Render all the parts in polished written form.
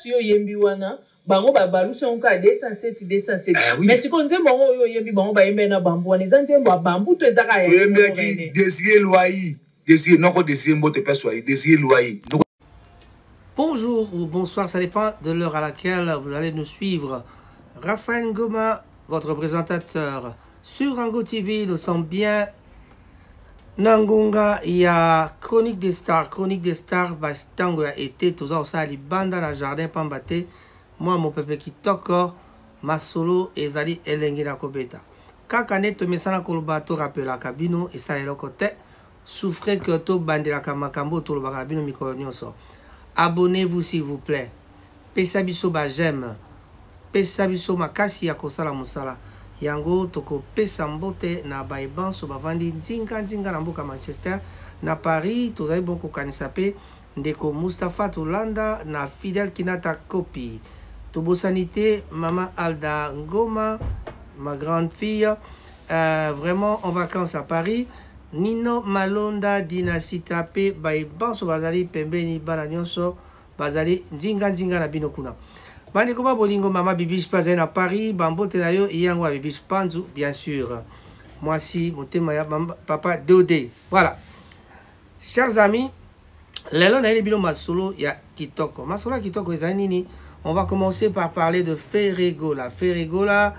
place yo yembi wana bango ba balusa onka 207 207 mais si konze bango yo yembi bango ba yembe na bambu wana ezanze mbo bambu to ezaka ya yembe ki Désiré Louayi Désiré non ko Désiré mbote persuadé Désiré Louayi. Bonjour ou bonsoir, ça dépend de l'heure à laquelle vous allez nous suivre. Raphaël Ngoma, votre présentateur sur Rango TV. Nous sommes bien Nangunga. Il y a Chronique des Stars. Chronique des Stars, Bastango a été toujours ça, les bandes dans le jardin Pambate. Moi, mon pépé qui toque, ma solo et Zali Elengi na Kobeta. Kakane to mesana kolobato rappel la cabino et ça est le côté. Souffrez que to bande la kamakambo to le barabino mikolonio so. Abonnez-vous s'il vous plaît. Pesabiso ba j'aime. Pesabiso makasi ya kosala musala. Yango toko pesa mbote na baiban so bavandi nzinga na mboka Manchester. Na Paris, tozali bon kokanisa pe ndeko Mustapha Tolanda na Fidel Kinata Kopi. Tobosanité, Maman Alda Ngoma, ma grande fille. Vraiment en vacances à Paris. Nino Malonda Dinasita Pe baiban so bazali pembeni bana nyonso bazali nzinga na bino kuna. Bandeko ba bolingo mama bibish pas à Paris bambote na yo yango la bibish panzu bien sûr. Moi si motema ya papa Dodé. Voilà. Chers amis, lelo na bino masolo ya kitoko. Masolo kitoko ezanini. On va commencer par parler de Ferregola. Ferregola,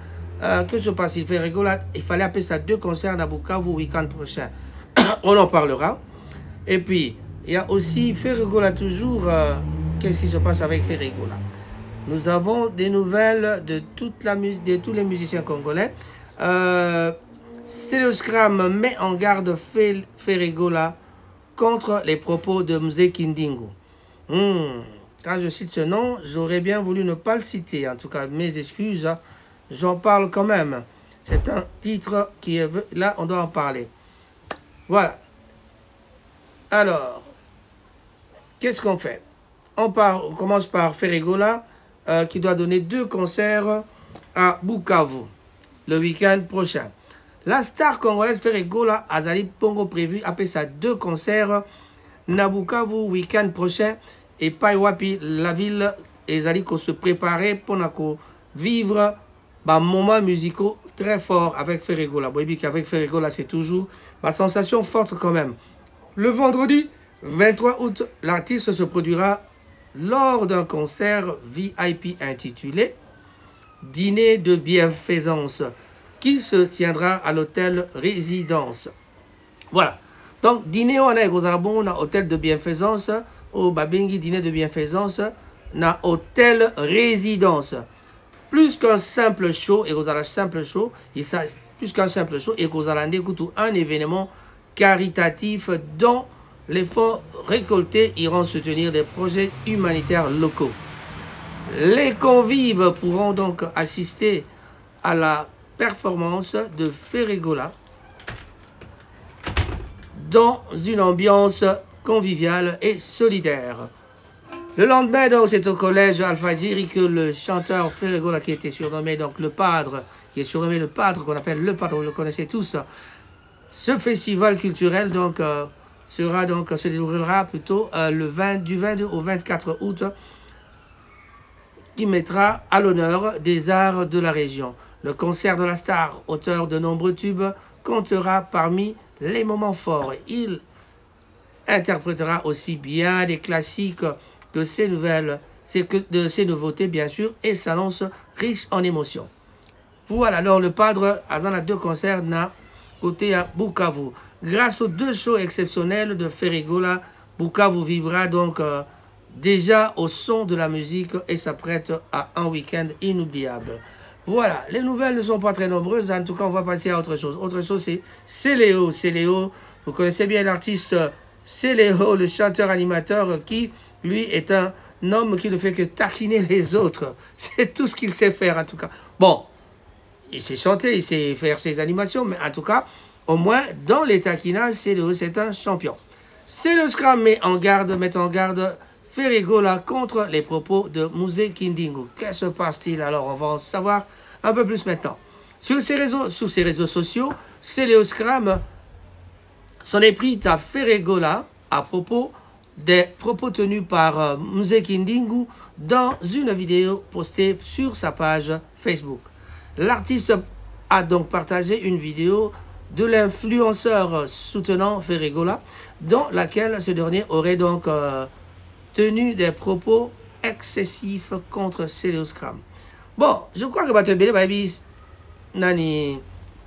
que se passe-t-il? Ferregola, il fallait appeler ça 2 concerts à Bukavu week-end prochain. On en parlera. Et puis, il y a aussi Ferregola toujours. Qu'est-ce qui se passe avec Ferregola? Nous avons des nouvelles de de tous les musiciens congolais. Céloscram met en garde Ferregola contre les propos de Mzee Kindingu. Quand je cite ce nom, j'aurais bien voulu ne pas le citer. En tout cas, mes excuses, j'en parle quand même. C'est un titre qui est... Là, on doit en parler. Voilà. Alors, qu'est-ce qu'on fait? On commence par Ferregola, qui doit donner 2 concerts à Bukavu le week-end prochain. La star congolaise Ferregola Azali Pongo prévu après ça 2 concerts à Bukavu week-end prochain. Et Paiwapi, la ville, Ezali ko se préparer pour vivre des moments musicaux très forts avec Ferregola. Boybi qu'avec Ferregola, c'est toujours ma sensation forte quand même. Le vendredi 23 août, l'artiste se produira lors d'un concert VIP intitulé Dîner de bienfaisance qui se tiendra à l'hôtel Résidence. Voilà. Donc, dîner, on a hôtel de bienfaisance. Au Babengi dîner de bienfaisance na hôtel résidence. Plus qu'un simple show, et vous avez simple show, plus qu'un simple show, et vous allez écouter un événement caritatif dont les fonds récoltés iront soutenir des projets humanitaires locaux. Les convives pourront donc assister à la performance de Ferregola dans une ambiance convivial et solidaire. Le lendemain, donc, c'est au collège Al-Fadjiri que le chanteur Ferregola, qui était surnommé donc le padre, qui est surnommé le padre, qu'on appelle le padre, vous le connaissez tous. Ce festival culturel donc se déroulera plutôt du 22 au 24 août, qui mettra à l'honneur des arts de la région. Le concert de la star, auteur de nombreux tubes, comptera parmi les moments forts. Il interprétera aussi bien des classiques de ces nouveautés bien sûr, et s'annonce riche en émotions. Voilà, alors le padre a 2 concerts na côté à Bukavu. Grâce aux 2 shows exceptionnels de Ferregola, Bukavu vivra donc déjà au son de la musique et s'apprête à un week-end inoubliable. Voilà, les nouvelles ne sont pas très nombreuses, en tout cas on va passer à autre chose. Autre chose c'est Céléo. Céléo, vous connaissez bien l'artiste Céléo, le chanteur-animateur qui, lui, est un homme qui ne fait que taquiner les autres. C'est tout ce qu'il sait faire, en tout cas. Bon, il sait chanter, il sait faire ses animations, mais en tout cas, au moins, dans les taquinages, Céléo, c'est un champion. Céloscram met en garde Ferregola contre les propos de Mzee Kindingu. Qu'est-ce qui se passe-t-il? Alors, on va en savoir un peu plus maintenant. Sur ses réseaux sociaux, Céloscram s'en est pris à Ferregola à propos des propos tenus par Mzee Kindingu dans une vidéo postée sur sa page Facebook. L'artiste a donc partagé une vidéo de l'influenceur soutenant Ferregola, dans laquelle ce dernier aurait donc tenu des propos excessifs contre Céléos Cram. Bon, je crois que Batebele Babis Nani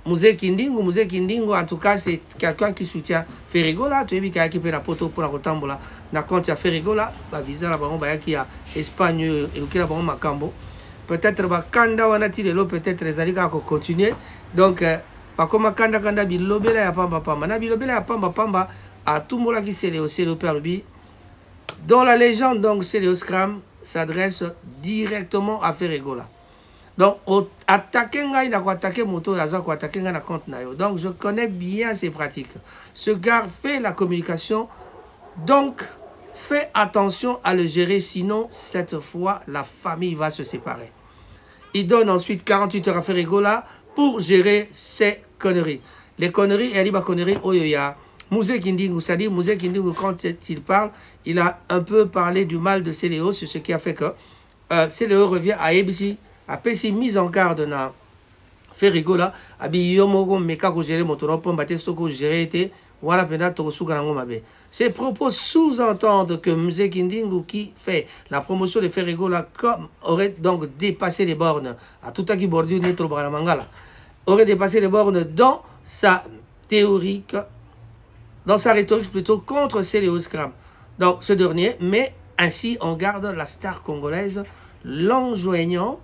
Mzee Kindingu, en tout cas, c'est quelqu'un qui soutient Ferregola. Tu as vu qu'il a équipé la poteau pour la rotambola. Na compte à Ferregola, va viser la baron qui a Espagne et qui a baron Macambo. Peut-être va Kanda Wanati de l'eau, peut-être les alliés vont continuer. Donc, pas comme Kanda Bilobela ya Pamba Pamba. Na Bilobela ya Pamba Pamba à tout le monde qui c'est le perbi. Dont la légende, donc, Céléos Cram s'adresse directement à Ferregola. Donc, attaquer ngai na attaquer moto yaza ko attaquer ngai na compte na yo. Donc, je connais bien ces pratiques. Ce gars fait la communication, donc fais attention à le gérer, sinon cette fois la famille va se séparer. Il donne ensuite 48 heures à Ferregola pour gérer ses conneries. Les conneries, et les conneries, oyoya. Mzee Kindingu, c'est-à-dire Mzee Kindingu, quand il parle, il a un peu parlé du mal de Céléos, c'est ce qui a fait que Céléos revient à ABC. Après ces mises en garde na Ferregola, abi yomogo meka ko gérer motoropo mbate soko gérer été voilà pena to sukarango mabe. Ces propos sous-entendent que Mzee Kindingu, qui fait la promotion de Ferregola, comme aurait donc dépassé les bornes à tout à qui bordu netro baramangala, aurait dépassé les bornes dans sa théorique, dans sa rhétorique plutôt contre Céléos Cram. Donc ce dernier met ainsi en garde la star congolaise, l'enjoignant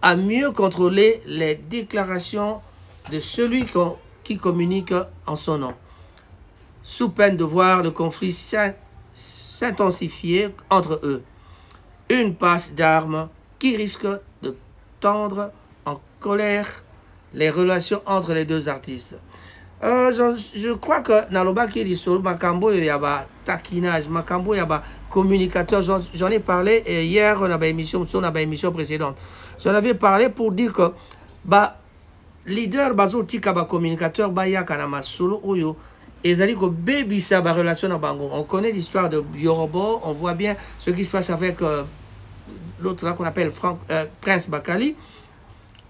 à mieux contrôler les déclarations de celui qui communique en son nom, sous peine de voir le conflit s'intensifier entre eux. Une passe d'armes qui risque de tendre en colère les relations entre les deux artistes. Je crois que Naloba qui est l'histoire, Makambo, il y a taquinage, Makambo, il y a communicateur. J'en ai parlé hier, on a une émission précédente. J'en avais parlé pour dire que leader bazo tika communicateur ya kanama solo oyo ezali ko baby sa relation na bango. On connaît l'histoire de Yorobo, on voit bien ce qui se passe avec l'autre là qu'on appelle Prince Bakali.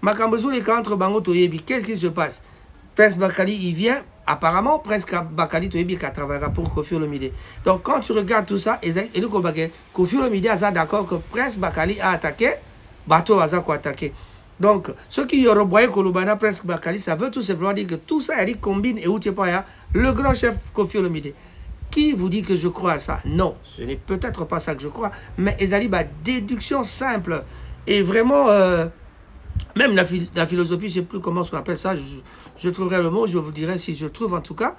Makambozo les entre bango toyebi, qu'est-ce qui se passe? Prince Bakali il vient, apparemment Prince Bakali toyebi qui travaillera pour Koffi Olomide. Donc quand tu regardes tout ça, et le Koffi Olomide a d'accord que Prince Bakali a attaqué, bateau a attaqué. Donc, ceux qui ont revoyé Kolobana, Prince Bakali, ça veut tout simplement dire que tout ça, il combine et où tu pas le grand chef Koffi Olomide. Qui vous dit que je crois à ça? Non, ce n'est peut-être pas ça que je crois, mais Ezali, déduction simple. Et vraiment, même la philosophie, je ne sais plus comment on appelle ça, je trouverai le mot, je vous dirai si je trouve en tout cas.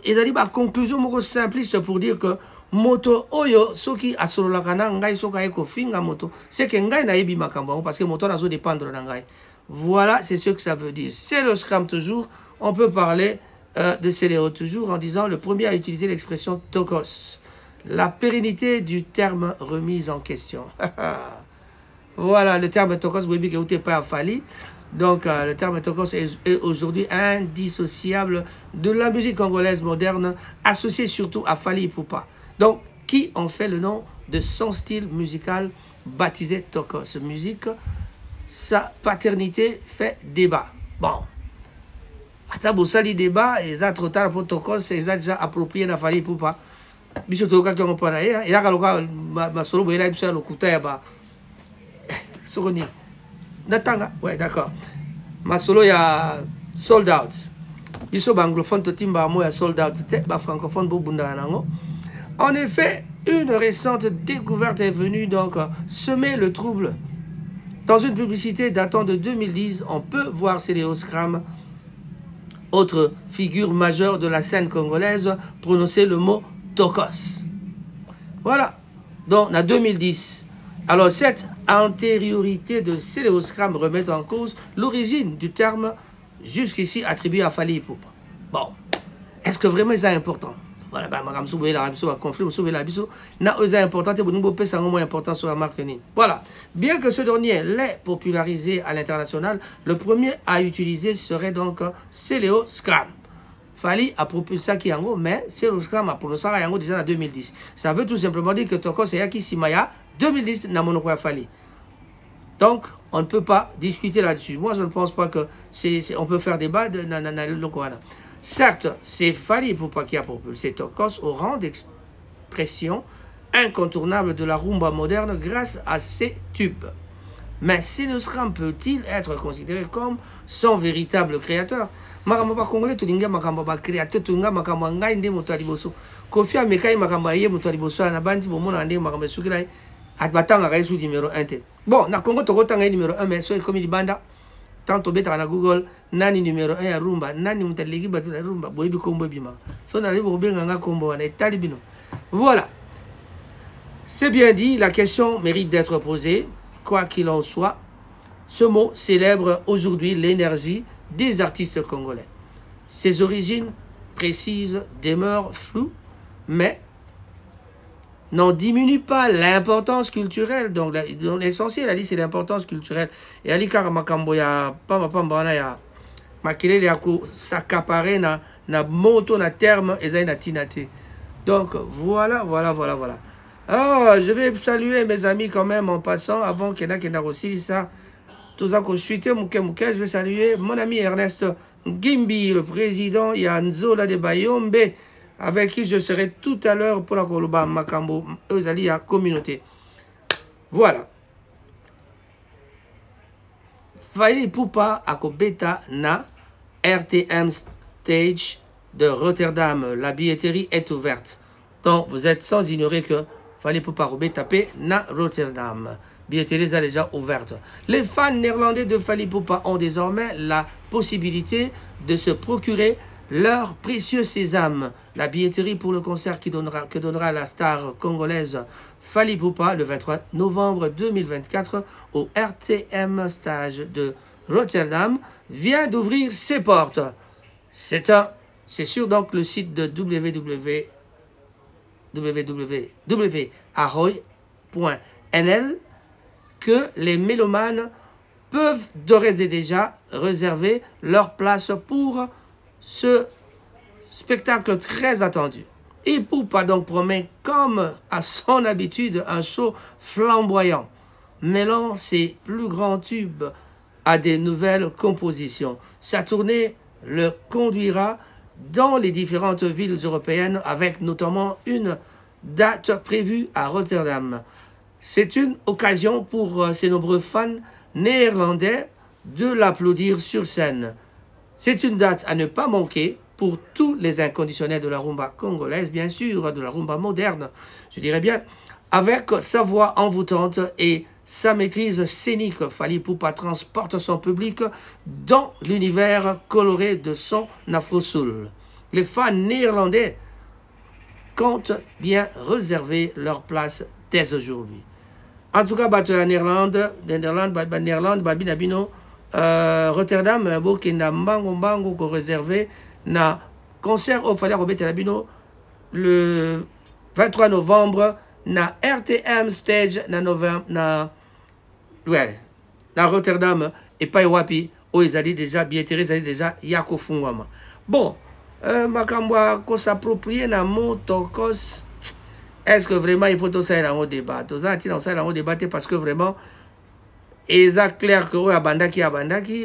Ezali, conclusion simpliste pour dire que moto oyo soki asololakana ngai soka eko finga moto c'est que ngai na yebi makambo parce que moto nazo dépendre na ngai. Voilà, c'est ce que ça veut dire. C'est le scram toujours. On peut parler de Céléos toujours en disant le premier à utiliser l'expression tokos, la pérennité du terme remise en question. Voilà, le terme tokos webi ke pas afali. Donc le terme tokos est aujourd'hui indissociable de la musique congolaise moderne, associée surtout à Fally Ipupa. Donc, qui en fait le nom de son style musical baptisé Tokos. Musique, sa paternité fait débat. Bon. Attends, ça dit débat, et ça trop tard pour Tokos, c'est déjà approprié na Fally Ipupa. Biso toka qui on prend là, et là quand ma solo boyela ibso le kuta ba. Sokoni. Natanga, ouais, d'accord. Ma solo ya sold out. Biso anglophone to timba mo ya sold out, te ba francophone bo bunda nango. En effet, une récente découverte est venue donc semer le trouble. Dans une publicité datant de 2010, on peut voir Céléos Cram, autre figure majeure de la scène congolaise, prononcer le mot Tokos. Voilà, donc en 2010. Alors cette antériorité de Céléos Cram remet en cause l'origine du terme jusqu'ici attribué à Fally Ipupa. Bon, est-ce que vraiment c'est important? Voilà, voilà, bien que ce dernier l'ait popularisé à l'international, le premier à utiliser serait donc Céléos Cram. Fali a propulsé qui yango, mais c'est le scram a prononcé yango déjà en 2010. Ça veut tout simplement dire que Toko Seyaki Simaya 2010 n'a monoko Fali. Donc, on ne peut pas discuter là-dessus. Moi, je ne pense pas que on peut faire débat de Lokoana. Certes, c'est Fali Ipupa qui a propulsé Tokos au rang d'expression incontournable de la rumba moderne grâce à ses tubes. Mais Sénosram peut-il être considéré comme son véritable créateur? Makamba congolais tulinga makamba créateur tulinga makamba ngai nde moto aliboso. Kofi amekai makamba ye moto aliboso na bandi bomona nde makamba sukilai atbatanga kai su numéro 1 te. Bon, na Congo tokotanga numéro 1 mais so comme libanda tant obeta na Google nani numéro 1 ya rumba nani mutaligi batu na rumba boyebi kombo bima. So na libo benga nga kombo na talibino. Voilà. C'est bien dit, la question mérite d'être posée. Quoi qu'il en soit, ce mot célèbre aujourd'hui l'énergie des artistes congolais. Ses origines précises demeurent floues, mais n'en diminue pas l'importance culturelle. Donc l'essentiel, c'est l'importance culturelle. Et Ali Karamakambo, ya pamba ya makele ya ko s'accaparer na moto na terme ezai na tinate. Donc voilà. Ah, je vais saluer mes amis quand même en passant, avant qu'il y ait aussi ça. Tout ça que je suis je vais saluer mon ami Ernest Gimbi, le président Yanzola de Bayombe, avec qui je serai tout à l'heure pour la Koloba Makambo, Eusali à communauté. Voilà. Fali Ipupa Akobeta na RTM Stage de Rotterdam. La billetterie est ouverte. Donc vous êtes sans ignorer que Fali Ipupa Robé taper na Rotterdam. Billetterie est déjà ouverte. Les fans néerlandais de Fali Ipupa ont désormais la possibilité de se procurer leur précieux sésame. La billetterie pour le concert que donnera la star congolaise Fali Ipupa le 23 novembre 2024 au RTM Stage de Rotterdam vient d'ouvrir ses portes. C'est sur donc le site de www.ahoy.nl que les mélomanes peuvent d'ores et déjà réserver leur place pour ce spectacle très attendu. Ipupa donc promet, comme à son habitude, un show flamboyant, mêlant ses plus grands tubes à des nouvelles compositions. Sa tournée le conduira dans les différentes villes européennes avec notamment une date prévue à Rotterdam. C'est une occasion pour ces nombreux fans néerlandais de l'applaudir sur scène. C'est une date à ne pas manquer pour tous les inconditionnels de la rumba congolaise, bien sûr, de la rumba moderne, je dirais bien, avec sa voix envoûtante et sa maîtrise scénique. Fali Ipupa transporte son public dans l'univers coloré de son afro-soul. Les fans néerlandais comptent bien réserver leur place dès aujourd'hui. En tout cas, Néerlande, Rotterdam, Burkina Mbango ko réservé na concert au Fali Robert Labino le 23 novembre na RTM Stage na Rotterdam et pas wapi où ils allaient déjà billetterie ils allaient déjà yako fungwama. Bon, makambwa ko s'approprier na motokos. Est-ce que vraiment il faut tout ça dans le débat? Tout ça dans le débat parce que vraiment il est clair que on a bandaki,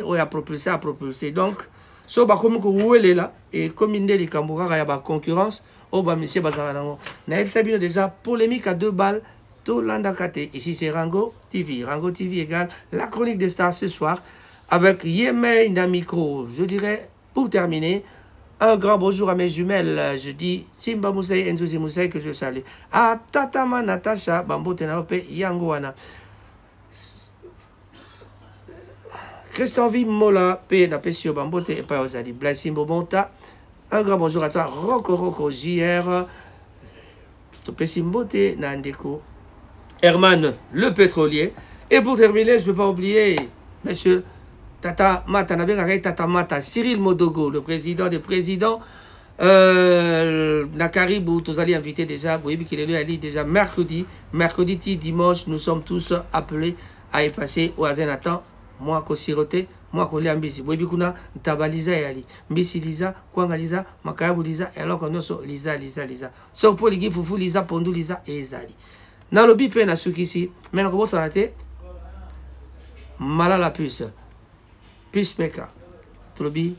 on a propulsé. Donc, so ba comme que vous là et comme il dit Kambouga il y a concurrence, oh bah monsieur Bazarango. Naïf Sabino déjà polémique à 2 balles. Tout l'andakate. Ici c'est Rango TV. Rango TV égale la chronique des stars ce soir avec Yemei Namikro. Je dirais pour terminer. Un grand bonjour à mes jumelles. Je dis Simba Moussaï, Nzouzi Moussaï que je salue. À Tatama Natacha, Bambo Tenaope, Yangoana. Christian Vimola, P. Napesio Bambote, et pas Ozali. Blessimbo Bonta. Un grand bonjour à toi. Roko JR. Topesimbote Nandeko. Herman, le pétrolier. Et pour terminer, je ne peux pas oublier, monsieur. Tata Mata, Tata Mata, Cyril Modogo, le président des présidents, Nakaribou, tous allez inviter déjà, vous voyez qu'il est là, déjà mercredi, dimanche, nous sommes tous appelés à y passer au Azenatan, moi, Kosirote, moi kolia mbisi boyebi kuna ntaba liza yali mbisi liza kwanga liza makayabu liza alors que noso liza so po ligi fufu liza pondu liza ezali nalobi pe na sukisi mais nako bosana te Malala puce Peacemaker tolobi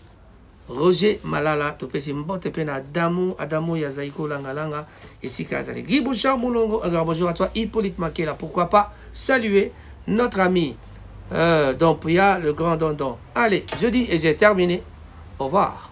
Roger Malala topesi mbote pe na Adamu ya Zaiko Langalanga esika azali Guy Bouchard Moulongo. Bonjour à toi Hippolyte Makela, pourquoi pas saluer notre ami donc il y a le grand Dondon. Allez, je dis et j'ai terminé. Au revoir.